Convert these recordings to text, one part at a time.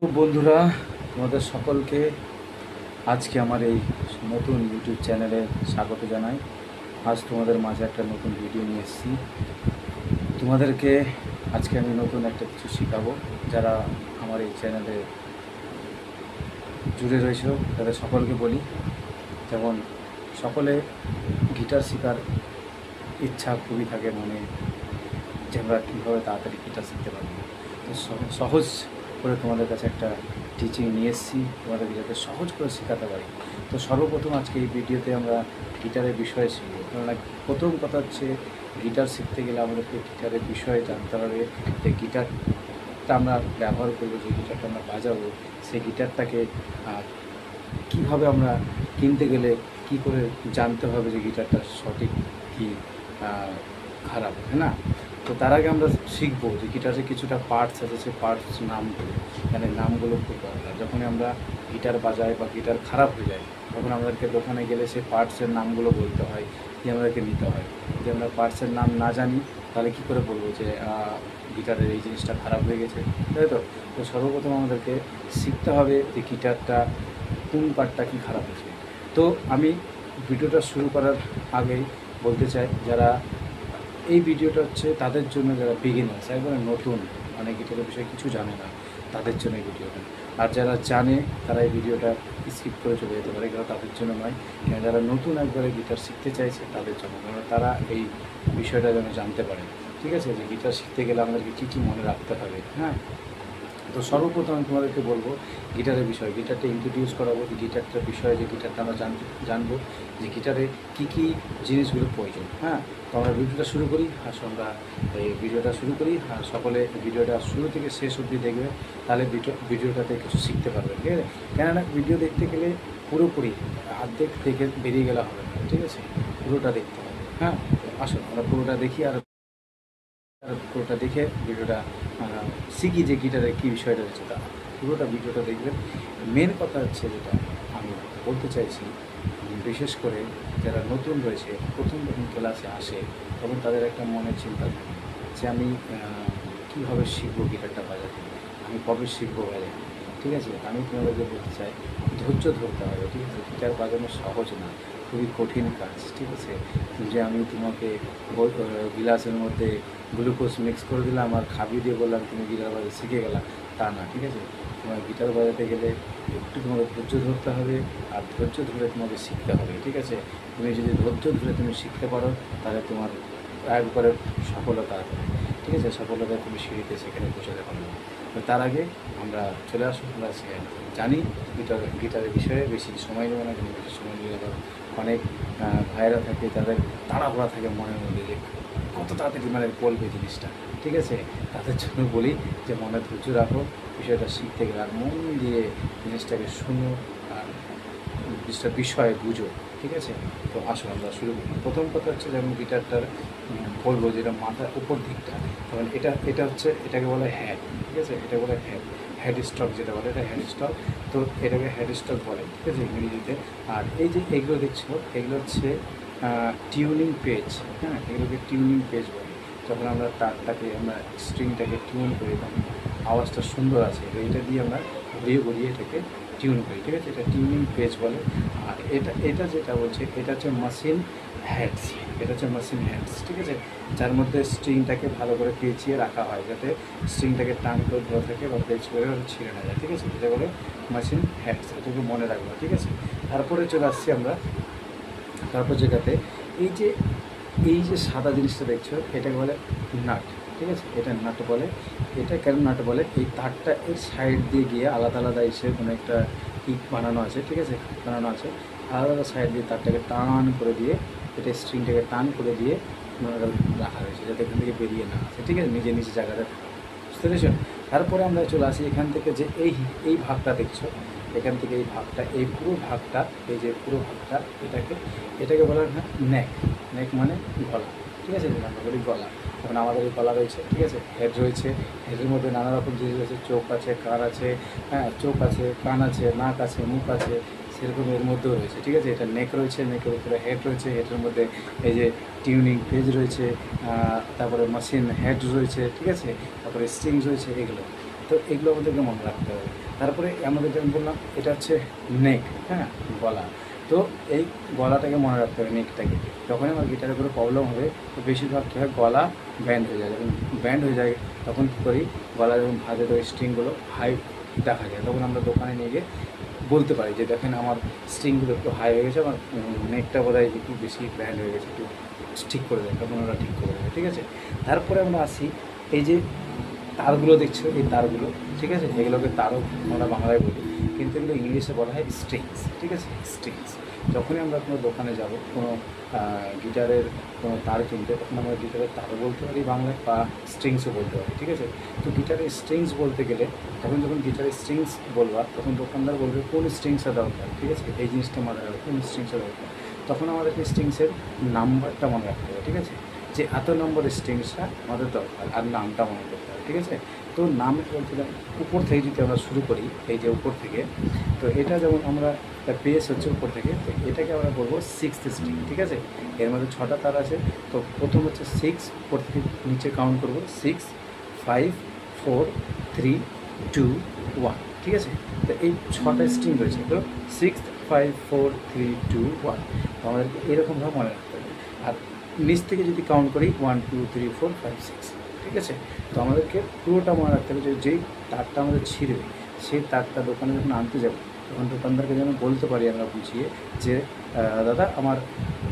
বন্ধুরা, তোমাদের সকলকে আজকে আমার এই নতুন ইউটিউব চ্যানেলে স্বাগত জানাই। আজ তোমাদের মাঝে একটা নতুন ভিডিও নিয়ে এসেছি। তোমাদেরকে আজকে আমি নতুন একটা কিছু শেখাবো। যারা আমার এই চ্যানেলে জুড়ে রয়েছে তাদের সকলকে বলি, যেমন সকলে গিটার শেখার ইচ্ছা খুবই থাকে মনে, যে আমরা কীভাবে তাড়াতাড়ি গিটার শিখতে পারবো। তো সহজ করে তোমাদের কাছে একটা টিচিং নিয়ে এসেছি, তোমাদেরকে যাতে সহজ করে শেখাতে পারি। তো সর্বপ্রথম আজকে এই ভিডিওতে আমরা গিটারের বিষয়ে শিখব। কেননা প্রথম কথা হচ্ছে, গিটার শিখতে গেলে আমাদেরকে গিটারের বিষয়ে জানতে হবে। যে গিটারটা আমরা ব্যবহার করবো, যে গিটারটা আমরা বাজাবো, সেই গিটারটাকে কীভাবে আমরা কিনতে গেলে কী করে জানতে হবে যে গিটারটা সঠিক কি খারাপ, হ্যাঁ না? তো তার আগে আমরা শিখবো যে গিটারে কিছুটা পার্টস আছে, সেই পার্টস নামগুলো, মানে নামগুলো খুব দরকার। যখনই আমরা গিটার বাজাই বা গিটার খারাপ হয়ে যায়, তখন আমাদেরকে দোকানে গেলে সেই পার্টসের নামগুলো বলতে হয়, যে আমাদেরকে নিতে হয়। যদি আমরা পার্টসের নাম না জানি, তাহলে কী করে বলবো যে গিটারের এই জিনিসটা খারাপ হয়ে গেছে, তাই তো? তো সর্বপ্রথম আমাদেরকে শিখতে হবে যে গিটারটা কোন পার্টটা কী খারাপ হয়েছে। তো আমি ভিডিওটা শুরু করার আগেই বলতে চাই, যারা এই ভিডিওটা হচ্ছে তাদের জন্য, যারা বিগিনার্স, একবারে নতুন, মানে গিটারের বিষয়ে কিছু জানে না, তাদের জন্য এই ভিডিওটা। আর যারা জানে তারা এই ভিডিওটা স্কিপ করে চলে যেতে পারে, কারণ তাদের জন্য নয়। যারা নতুন একবারে গিটার শিখতে চাইছে তাদের জন্য, কারণ তারা এই বিষয়টা যেন জানতে পারে। ঠিক আছে, যে গিটার শিখতে গেলে আমাদেরকে কী কী মনে রাখতে হবে। হ্যাঁ, তো সর্বপ্রথম আমি তোমাদেরকে বলবো গিটারের বিষয়, গিটারটা ইন্ট্রোডিউস করাবো, যে গিটারটার বিষয়ে, যে গিটারটা আমরা জানবো যে গিটারে কী কী জিনিসগুলো প্রয়োজন। হ্যাঁ, তো আমরা ভিডিওটা শুরু করি। আসলে আমরা এই ভিডিওটা শুরু করি, আর সকলে ভিডিওটা শুরু থেকে শেষ অবধি দেখবে, তাহলে ভিডিওটাতে কিছু শিখতে পারবে। ঠিক আছে, কেননা ভিডিও দেখতে গেলে পুরোপুরি অর্ধেক থেকে বেরিয়ে গেলে হবে না। ঠিক আছে, পুরোটা দেখতে হবে। হ্যাঁ, আসুন আমরা পুরোটা দেখি, আর পুরোটা দেখে ভিডিওটা শিখি যে গিটারের কী বিষয়টা রয়েছে। তা পুরোটা ভিডিওটা দেখবেন। মেন কথা হচ্ছে, যেটা আমি বলতে চাইছি, বিশেষ করে যারা নতুন রয়েছে, প্রথম ক্লাসে আসে, তখন তাদের একটা মনের চিন্তা থাকে যে আমি কীভাবে শিখবো গিটারটা বাজাতে, আমি কবে শিখবো বাজাতে। ঠিক আছে, আমি তোমাদেরকে বলতে চাই, ধৈর্য ধরতে হবে। ঠিক আছে, গিটার বাজানো সহজ না, খুবই কঠিন কাজ। ঠিক আছে, যে আমি তোমাকে গিলাসের মধ্যে গ্লুকোজ মিক্স করে দিলাম আর খাবিয়ে দিয়ে বললাম তুমি গিটার বাজাতে শিখে গেলা, তা না। ঠিক আছে, তোমার গিটার বাজাতে গেলে একটু তোমাকে ধৈর্য ধরতে হবে, আর ধৈর্য ধরে তোমাকে শিখতে হবে। ঠিক আছে, তুমি যদি ধৈর্য ধরে তুমি শিখতে পারো, তাহলে তোমার একবারে সফলতা আসবে। ঠিক আছে, সফলতা তুমি সিঁড়িতে সেখানে পৌঁছাতে পারবে। তো তার আগে আমরা চলে আসুন, আমরা জানি গিটারের বিষয়ে। বেশি সময় নেবে না, কিন্তু বেশি সময় নিয়ে যাবে। অনেক ভাইয়েরা থাকে, তাদের তাড়াহুড়া থাকে মনের মধ্যে, যে কত তাড়াতাড়ি মানে বলবে জিনিসটা। ঠিক আছে, তাদের জন্য বলি যে মনে ধৈর্য রাখো, বিষয়টা শিখতে গেলে, আর মন দিয়ে জিনিসটাকে শুনো, আর বিষয়ে বুঝো। ঠিক আছে, তো আসুন আমরা শুরু করি। প্রথম কথা হচ্ছে, যেমন গিটারটার বলবো যেটা মাথার উপর দিকটা, কারণ এটা হচ্ছে, এটাকে বলে হেড। ঠিক আছে, এটা বলে হেড স্টক, যেটা বলে এটা হেড স্টক। তো এটাকে হেড স্টক বলে, ঠিক আছে, ইংরেজিতে। আর এই যে এগুলো দেখছো, এগুলো হচ্ছে টিউনিং পেজ। হ্যাঁ, এগুলোকে টিউনিং পেজ বলে। যখন আমরা তারটাকে, আমরা স্ট্রিংটাকে টিউন করি, তখন আওয়াজটা সুন্দর আছে, এইটা দিয়ে আমরা ঘুরিয়ে ঘুরিয়ে এটাকে টিউন করি। ঠিক আছে, এটা টিউনিং পেজ বলে। আর এটা যেটা বলছে, এটা হচ্ছে মেশিন হেডস। এটা হচ্ছে মেশিন হেডস। ঠিক আছে, যার মধ্যে স্ট্রিংটাকে ভালো করে পেঁচিয়ে রাখা হয়, যাতে স্ট্রিংটাকে টান করে ধরে থাকে বা পেঁচ করে ছিঁড়ে না যায়। ঠিক আছে, এটা বলে মেশিন হেডস, এটাকে মনে রাখবো। ঠিক আছে, তারপরে চলে আসছি আমরা তারপর যেটাতে, এই যে সাদা জিনিসটা দেখছো, এটাকে বলে নাট। ঠিক আছে, এটা নাট বলে। এটা কেন নাট বলে, এই তারটা এর সাইড দিয়ে গিয়ে আলাদা আলাদা এসে কোনো একটা পিক বানানো আছে। ঠিক আছে, বানানো আছে, আলাদা আলাদা সাইড দিয়ে তারটাকে টান করে দিয়ে, এটা স্ট্রিংটাকে টান করে দিয়ে রাখা হয়েছে, যাতে এখান থেকে বেরিয়ে না আসে। ঠিক আছে, নিজে নিজে জায়গাটা থাকে। বুঝতে পেরেছ? তারপরে আমরা চলে আসি এখান থেকে, যে এই ভাগটা দেখছো, এখান থেকে এই ভাগটা, এই পুরো ভাগটা, এই যে পুরো ভাগটা, এটাকে বলা হয় নেক। নেক মানে গলা। ঠিক আছে, আমরা বলি গলা। এখন আমাদের এই গলা রয়েছে, ঠিক আছে, হেড রয়েছে, হেডের মধ্যে নানা রকম জিনিস রয়েছে, চোখ আছে, কান আছে, হ্যাঁ, চোখ আছে, কান আছে, নাক আছে, মুখ আছে, সেরকম এর মধ্যেও রয়েছে। ঠিক আছে, এটা নেক রয়েছে, নেকের উপরে হেড রয়েছে, হেডের মধ্যে এই যে টিউনিং পেজ রয়েছে, তারপরে মেশিন হেড রয়েছে। ঠিক আছে, তারপরে স্ট্রিংস রয়েছে, এগুলো। তো এগুলো আমাদেরকে মনে রাখতে হবে। তারপরে আমাদের যেমন বললাম এটা হচ্ছে নেক, হ্যাঁ, গলা। তো এই গলাটাকে মনে রাখতে হবে, নেকটাকে। যখনই আমার গিটারে করে প্রবলেম হবে তো বেশিরভাগ কী হয়, গলা ব্যান্ড হয়ে যায়। যখন ব্যান্ড হয়ে যায় তখন কী করি, গলা যখন ভাজে তো স্ট্রিংগুলো হাই দেখা যায়, তখন আমরা দোকানে নিয়ে গিয়ে বলতে পারি যে দেখেন আমার স্ট্রিংগুলো একটু হাই হয়ে গেছে, আমার নেকটা বোধহয় একটু বেশি ব্যান্ড হয়ে গেছে, একটু ঠিক করে দেয়, তখন ওরা ঠিক করে দেয়, ঠিক আছে। তারপরে আমরা আসি এই যে তারগুলো দেখছো, এই তারগুলো, ঠিক আছে, এগুলোকে তারও আমরা বাংলায় বলি, কিন্তু এগুলো ইংলিশে বলা হয় স্ট্রিংস, ঠিক আছে, স্ট্রিংস। যখনই আমরা কোনো দোকানে যাব কোনো গিটারের কোনো তার কিনতে, তখন আমরা গিটারের তারও বলতে পারি বাংলায়, বা স্ট্রিংসও বলতে পারি, ঠিক আছে। তো গিটারের স্ট্রিংস বলতে গেলে যখন গিটারের স্ট্রিংস বলবা তখন দোকানদার বলবে কোন স্ট্রিংসটা দরকার, ঠিক আছে, এই জিনিসটা মনে রাখবে কোন স্ট্রিংসটা দরকার। তখন আমাদেরকে স্ট্রিংসের নাম্বারটা মনে রাখতে হবে, ঠিক আছে, যে এত নম্বরের স্ট্রিংসটা আমাদের দরকার, আর নামটা মনে করতে হবে, ঠিক আছে। তো নাম বলতে উপর থেকে যদি আমরা শুরু করি, এই যে উপর থেকে, তো এটা যেমন আমরা বেস হচ্ছে উপর থেকে, তো এটাকে আমরা বলবো সিক্সথ স্ট্রিং, ঠিক আছে। এর মধ্যে 6টা তার আছে, তো প্রথম হচ্ছে 6, উপর থেকে নিচে কাউন্ট করবো 6, 5, 4, 3, 2, 1, ঠিক আছে। তো এই 6টা স্ট্রিং রয়েছে, তো 6, 5, 4, 3, 2, 1, তো আমাদেরকে এরকমভাবে মনে রাখতে হবে। আর নিচ থেকে যদি কাউন্ট করি 1, 2, 3, 4, 5, 6, ঠিক আছে। তো আমাদেরকে পুরোটা মনে রাখতে হবে যে যেই তারটা আমাদের ছিঁড়বে সেই তারটা দোকানে যখন আনতে যাবো তখন দোকানদারকে যেন বলতে পারি আমরা বুঝিয়ে যে দাদা আমার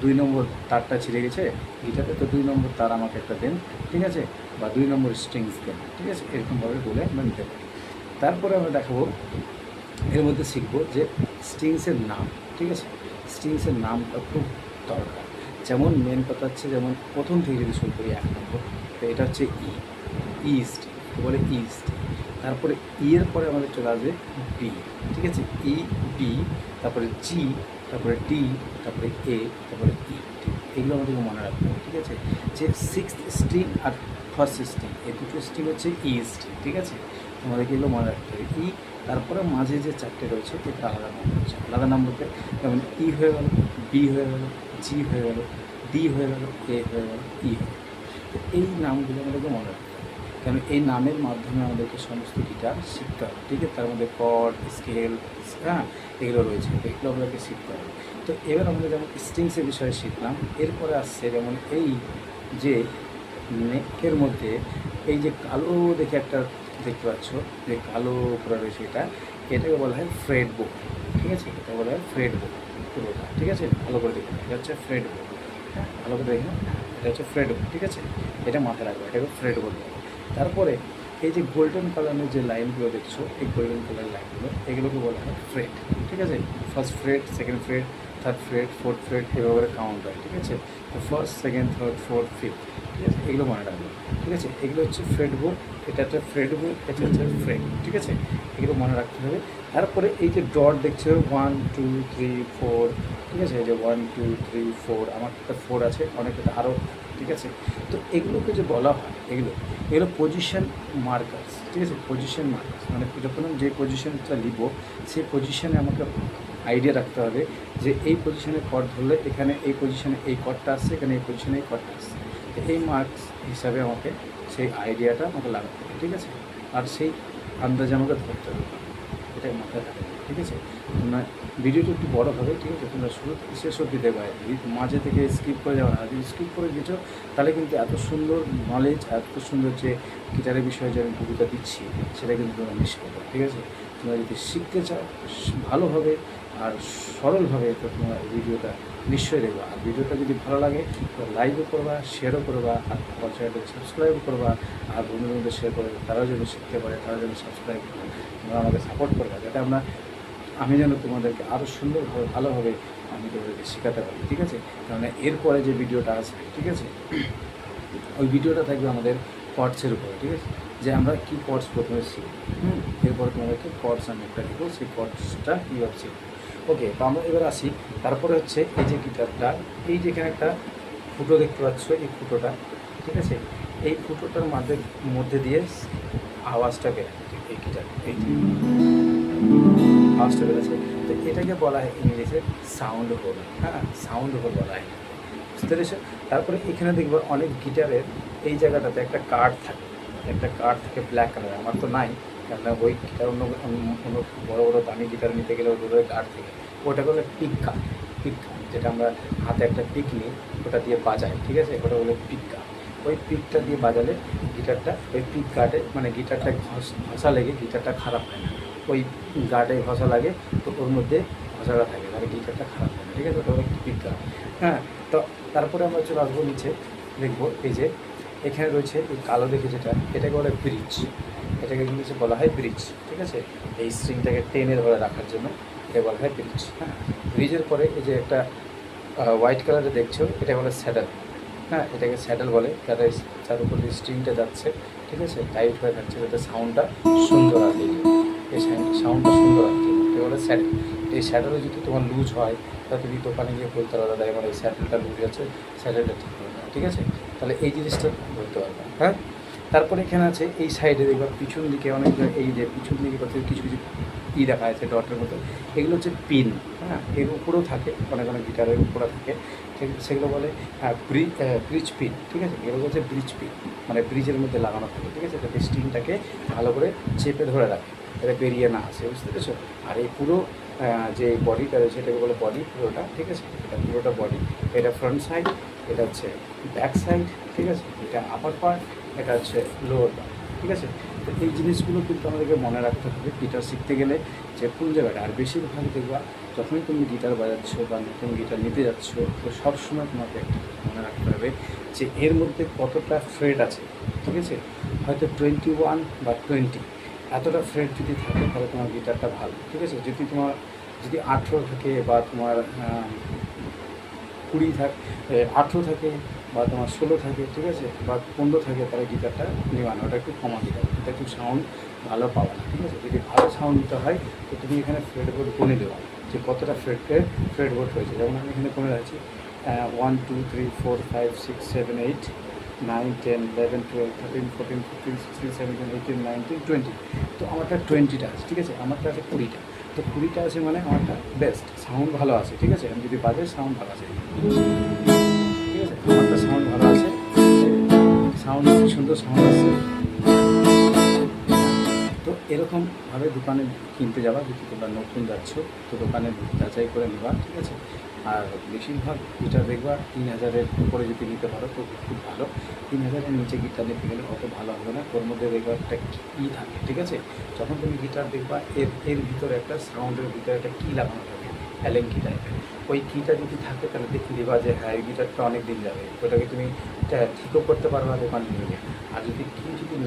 2 নম্বর তারটা ছিঁড়ে গেছে গিটারে, তো 2 নম্বর তার আমাকে একটা দেন, ঠিক আছে, বা 2 নম্বর স্ট্রিংস দেন, ঠিক আছে, এরকমভাবে বলে আমরা নিতে পারি। তারপরে আমরা দেখাবো, এর মধ্যে শিখবো যে স্ট্রিংসের নাম, ঠিক আছে। স্ট্রিংসের নামটা খুব দরকার। যেমন মেন কথা হচ্ছে, যেমন প্রথম থেকে যদি শুরু করি 1 নম্বর, তো এটা হচ্ছে ইস্ট, বলে ইস্ট। তারপরে এর পরে আমাদের চলে আসবে বি, ঠিক আছে, ই, বি, তারপরে জি, তারপরে ডি, তারপরে এ, তারপরে ই, এগুলো আমাদেরকে মনে রাখতে হবে, ঠিক আছে। যে সিক্সথ স্ট্রিং আর ফার্স্ট স্ট্রিং, এই দুটো স্ট্রিং হচ্ছে ই স্ট্রিং, ঠিক আছে, আমাদেরকে এগুলো মনে রাখতে হবে। ই, তারপরে মাঝে যে 4টে রয়েছে এটা আলাদা নাম রয়েছে, আলাদা নাম বলতে যেমন ই হয়ে গেল, বি হয়ে গেল, জি হয়ে গেল, ডি হয়ে গেল, এ হয়ে গেল, ই হয়ে গেল। তো এই নামগুলো আমাদেরকে মনে রাখতে হবে, কারণ এই নামের মাধ্যমে আমাদেরকে সমস্ত গিটার শিখতে হবে, ঠিক আছে। তার মধ্যে কর্ড, স্কেল, হ্যাঁ, এগুলো রয়েছে, তো এগুলো আমাদেরকে শিখতে হবে। তো এবার আমরা যেমন স্ট্রিংসের বিষয়ে শিখলাম, এরপরে আসছে যেমন এই যে নেকের মধ্যে এই যে কালো দেখে একটা দেখতে পাচ্ছ, যে কালো করে রয়েছে, এটাকে বলা হয় ফ্রেড বোর্ড, ঠিক আছে, এটা বলা হয় ফ্রেড বোর্ড পুরোটা, ঠিক আছে, ভালো করে দেখুন, এটা হচ্ছে ফ্রেড বোর্ড, হ্যাঁ, ভালো করে দেখুন, এটা হচ্ছে ফ্রেড বোর্ড, ঠিক আছে, এটা মাথায় রাখবে, এটাকে ফ্রেড বোর্ড বলে। তারপরে এই যে গোল্ডেন কালারের যে লাইনগুলো দেখছো, এই গোল্ডেন কালারের লাইনগুলো, এগুলোকে বলা হয় ফ্রেড, ঠিক আছে। First Fred, second Fred, third Fred, fourth Fred, এভাবে কাউন্ট হয়, ঠিক আছে। তো first, second, third, fourth, fifth, ঠিক আছে, এগুলো মনে রাখবে, ঠিক আছে। এগুলো হচ্ছে ফ্রেড বোর্ড, এটা হচ্ছে ফ্রেড বোর্ড, এটা হচ্ছে ফ্রেড, ঠিক আছে, এগুলো মনে রাখতে হবে। তারপরে এই যে ডট দেখছো 1, 2, 3, 4, ঠিক আছে, এই যে 1, 2, 3, 4, আমার একটা 4 আছে, অনেকটা আরও, ঠিক আছে। তো এগুলোকে যে বলা হয়, এগুলো পজিশন মার্কার্স, ঠিক আছে, পজিশন মার্কার্স, মানে যখন আমি যে পজিশনটা লিখব সেই পজিশনে আমাকে আইডিয়া রাখতে হবে যে এই পজিশনে কর্ড ধরলে এখানে এই পজিশনে এই কর্ডটা আসছে, এখানে এই পজিশনে এই কর্ডটা আসছে, তো এই মার্কস হিসাবে আমাকে সেই আইডিয়াটা আমাকে লাগাতে হবে, ঠিক আছে। আর সেই আন্দাজে আমাকে ধরতে হবে, এটাই মাথায় রাখবে, ঠিক আছে। তোমরা ভিডিওটা একটু বড়ো হবে, ঠিক আছে, তোমরা শুরু থেকে শেষ অবধি দেখবে, মাঝে থেকে স্কিপ করে যাবে না। যদি স্কিপ করে দিচ্ছ তাহলে কিন্তু এত সুন্দর নলেজ, এত সুন্দর যে গিটারের বিষয়ে যে আমি ভূমিকা দিচ্ছি সেটা কিন্তু তোমরা মিস করবে, ঠিক আছে। তোমরা যদি শিখতে চাও ভালোভাবে আর সরলভাবে, তো তোমরা এই ভিডিওটা নিশ্চয়ই দেখবা। আর ভিডিওটা যদি ভালো লাগে তো লাইকও করবা, শেয়ারও করবা, আর আমার চ্যানেলটাকে সাবস্ক্রাইবও করবা, আর বন্ধুদের শেয়ার করে তারাও যেন শিখতে পারে, তারা যেন সাবস্ক্রাইব করে, তোমরা আমাকে সাপোর্ট করবে, যাতে আমি যেন তোমাদেরকে আরও সুন্দরভাবে ভালোভাবে আমি তোমাদেরকে শেখাতে পারি, ঠিক আছে। কারণ এরপরে যে ভিডিওটা আসবে, ঠিক আছে, ওই ভিডিওটা থাকবে আমাদের কর্ডসের উপরে, ঠিক আছে, যে আমরা কী কর্ডস প্রথমে শিখব, এরপরে তোমাদেরকে কর্ডস আমি একটা দেবো, সেই কর্ডসটা কীভাবে শিখব। ওকে, তো আমরা এবার আসি। তারপরে হচ্ছে এই যে গিটারটা, এই যেখানে একটা ফুটো দেখতে পাচ্ছ, এই ফুটোটা, ঠিক আছে, এই ফুটোটার মধ্যে দিয়ে আওয়াজটা বেরোয়, এই গিটার, এই আওয়াজটা বেরোচ্ছে, তো এটাকে বলা হয় ইংলিশে সাউন্ড হোল, হ্যাঁ, সাউন্ড হোল বলা হয়, বুঝতে পেরেছো। তারপরে এখানে দেখবো অনেক গিটারের এই জায়গাটাতে একটা কার্ড থাকে ব্ল্যাক কালার, আমার তো নাই, কেননা ওই গিটার অন্য অন্য বড়ো বড়ো দামি গিটার নিতে গেলে ওগুলো গার্ড থেকে ওটা হলো পিক গার্ড, পিক গার্ড যেটা আমরা হাতে একটা পিক নিই ওটা দিয়ে বাজাই, ঠিক আছে, ওটা হলো পিক গার্ড। ওই পিকটা দিয়ে বাজালে গিটারটা ওই পিক গার্ডে মানে গিটারটা ঘষা লেগে গিটারটা খারাপ হয় না, ওই গার্ডে ঘষা লাগে তো ওর মধ্যে ঘষাটা থাকে তাহলে গিটারটা খারাপ হয় না, ঠিক আছে, ওটা হলো পিক গার্ড। হ্যাঁ, তো তারপরে আমরা চলে আসবো নিচে, দেখবো এই যে এখানে রয়েছে এই কালো দেখে যেটা এটাকে বলে ব্রিজ, এটাকে ইংলিশে বলা হয় ব্রিজ, ঠিক আছে, এই স্ট্রিংটাকে টেনে ধরে রাখার জন্য এটা বলা হয় ব্রিজ। হ্যাঁ, ব্রিজের পরে এই যে একটা হোয়াইট কালারে দেখছো এটা বলে স্যাডেল। হ্যাঁ, এটাকে স্যাডেল বলে, যার উপর যে স্ট্রিংটা যাচ্ছে, ঠিক আছে, টাইট হয়ে থাকছে যাতে সাউন্ডটা সুন্দর আসে, এই সাউন্ডটা সুন্দর আসছে এটা বলে স্যাডেল। এই স্যাডেলও যদি তোমার লুজ হয় তা তুমি দোকানে গিয়ে বলতে পারো দাদা আমার এই স্যাডেলটা লুজ আছে, স্যাডেলটা ঠিক করে নাও, ঠিক আছে, তাহলে এই জিনিসটা বলতে পারবে। হ্যাঁ, তারপরে এখানে আছে এই সাইডে দেখবা পিছন দিকে অনেক, এই যে পিছন দিকে কিছু কিছু দেখা যাচ্ছে ডটের মতো, এগুলো হচ্ছে পিন। হ্যাঁ, এর উপরেও থাকে, অনেক অনেক গিটারের উপরে থাকে, সেগুলো বলে ব্রিজ পিন, ঠিক আছে, এগুলো হচ্ছে ব্রিজ পিন, মানে ব্রিজের মধ্যে লাগানো থাকে, ঠিক আছে, যাতে স্ট্রিংটাকে ভালো করে চেপে ধরে রাখে যাতে বেরিয়ে না আসে, বুঝতে পেরেছো। আর এই পুরো যে বডিটা রয়েছে এটাকে বলে বডি পুরোটা, ঠিক আছে, এটা পুরোটা বডি, এটা ফ্রন্ট সাইড, এটা হচ্ছে ব্যাক সাইড, ঠিক আছে, এটা আপার পার্ট, এটা হচ্ছে লোয়ার পার্ট, ঠিক আছে। তো এই জিনিসগুলো কিন্তু আমাদেরকে মনে রাখতে হবে গিটার শিখতে গেলে যে কোন জায়গাটা। আর বেশিরভাগ দেখবা যখনই তুমি গিটার বাজাচ্ছ বা নতুন গিটার নিতে যাচ্ছ তো সবসময় তোমাকে একটা মনে রাখতে হবে যে এর মধ্যে কতটা ফ্রেড আছে, ঠিক আছে, হয়তো 21 বা 20 এতটা ফ্রেড যদি থাকে তাহলে তোমার গিটারটা ভালো, ঠিক আছে। যদি 18 থাকে বা তোমার 20 থাকে, 18 থাকে বা তোমার 16 থাকে, ঠিক আছে, বা 15 থাকে, তাহলে গিটারটা নেওয়া না, ওটা একটু কমা গিটার, এটা একটু সাউন্ড ভালো পাওয়া না, ঠিক আছে। যদি ভালো সাউন্ড নিতে হয় তো তুমি এখানে ফ্রেড বোর্ড গুনে দেওয়া যে কতটা ফ্রেড বোর্ড হয়েছে, যেমন আমি এখানে গুনে রাখছি 1 2 3 4 5 6 7 8 9 10 11 12 13 14 15 16 17 18 19 20, তো আমারটা 20টা আছে, ঠিক আছে, আমারটা আছে 20টা, তো 20টা আছে মানে আমারটা বেস্ট সাউন্ড ভালো আছে, ঠিক আছে, আমি যদি বাজে সাউন্ড ভালো আছে, ঠিক আছে, আমারটা সাউন্ড ভালো আছে, সাউন্ড সুন্দর সাউন্ড আছে। তো এরকমভাবে দোকানে কিনতে যাওয়া, যদি তোমরা নতুন যাচ্ছ তো দোকানে যাচাই করে নেবা, ঠিক আছে। আর বেশিরভাগ গিটার দেখবা 3000-এর উপরে যদি নিতে পারো তো খুব ভালো, 3000-এর নিচে গিটার নিতে গেলে অত ভালো হবে না, ওর মধ্যে দেখবা একটা কি থাকে, ঠিক আছে, যখন তুমি গিটার দেখবা এর ভিতরে একটা সাউন্ডের ভিতরে একটা কি লাগানো থাকে অ্যালেন কি টাইপের, ওই কিটা যদি থাকে তাহলে দেখে দেবা যে হ্যাঁ এই গিটারটা অনেক দিন যাবে, ওটাকে তুমি ঠিকও করতে পারবা দোকানে নিয়ে। আর যদি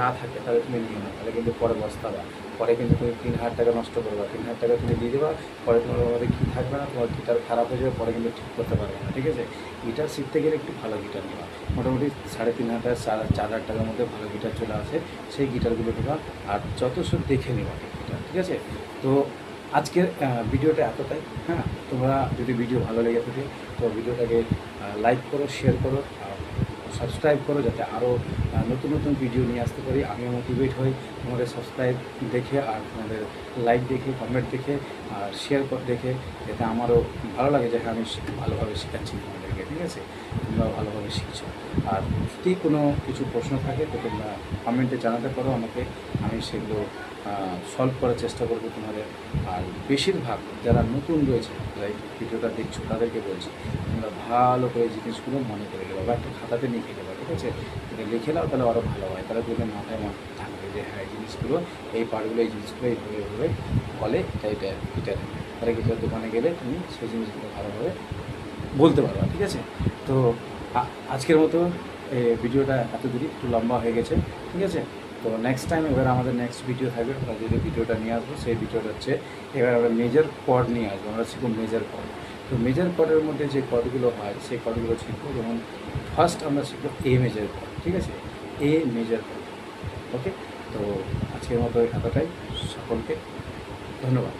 না থাকে তাহলে তুমি নিও না, তাহলে কিন্তু পরে বস্তাবা, পরে কিন্তু তুমি 3000 টাকা নষ্ট করবা, 3000 টাকা তুমি দিয়ে দেবা, পরে তোমার মধ্যে কী থাকবে না, তোমার গিটার খারাপ হয়ে যাবে, পরে কিন্তু ঠিক করতে পারবে না, ঠিক আছে। গিটার শিখতে গেলে একটু ভালো গিটার নেওয়া, মোটামুটি 3500 4,000 টাকার মধ্যে ভালো গিটার চলে আসে, সেই গিটারগুলো নেওয়া, আর যত সব দেখে নেওয়া গিটার, ঠিক আছে। তো আজকের ভিডিওটা এতটাই। হ্যাঁ, তোমরা যদি ভিডিও ভালো লেগে থাকে তো ভিডিওটাকে লাইক করো, শেয়ার করো, সাবস্ক্রাইব করো, যাতে আরও নতুন নতুন ভিডিও নিয়ে আসতে পারি, আমিও মোটিভেট হই তোমাদের সাবস্ক্রাইব দেখে আর তোমাদের লাইক দেখে, কমেন্ট দেখে আর শেয়ার দেখে, যাতে আমারও ভালো লাগে যে হ্যাঁ আমি ভালোভাবে শেখাচ্ছি তোমাদেরকে, ঠিক আছে, তোমরা ভালোভাবে শিখছো। আর যদি কোনো কিছু প্রশ্ন থাকে তো তোমরা কমেন্টে জানাতে পারো আমাকে, আমি সেগুলো সলভ করার চেষ্টা করবো তোমাদের। আর বেশিরভাগ যারা নতুন রয়েছে যারা এই ভিডিওটা দেখছো তাদেরকে বলছি তোমরা ভালো করে জিনিসগুলো মনে করে নেবে বা একটা খাতাতে লিখে নেবে, ঠিক আছে, যদি লিখে নাও তাহলে আরও ভালো হয়, তাহলে তোদের মাথায় থাকবে যে হ্যাঁ এই জিনিসগুলো, এই পার্টগুলো, এই জিনিসগুলো এইভাবে বলে, এটা তাহলে গিটার দোকানে গেলে তুমি সেই জিনিসগুলো ভালোভাবে বলতে পারবা, ঠিক আছে। তো আজকের মতো ভিডিওটা এত দূরই, একটু লম্বা হয়ে গেছে, ঠিক আছে। তো নেক্সট টাইম এবার আমাদের নেক্সট ভিডিও থাকবে, আমরা যে ভিডিওটা নিয়ে আসবো সেই ভিডিওটা হচ্ছে এবার আমরা মেজর কর্ড নিয়ে আসবো, আমরা শিখবো মেজর কর্ড। তো মেজর কর্ডের মধ্যে যে কর্ডগুলো হয় সেই কর্ডগুলো শিখবো, যেমন ফার্স্ট আমরা শিখবো এ মেজর কর্ড, ঠিক আছে, এ মেজর কর্ড, ওকে। তো আজকের মতো এতটাই, সকলকে ধন্যবাদ।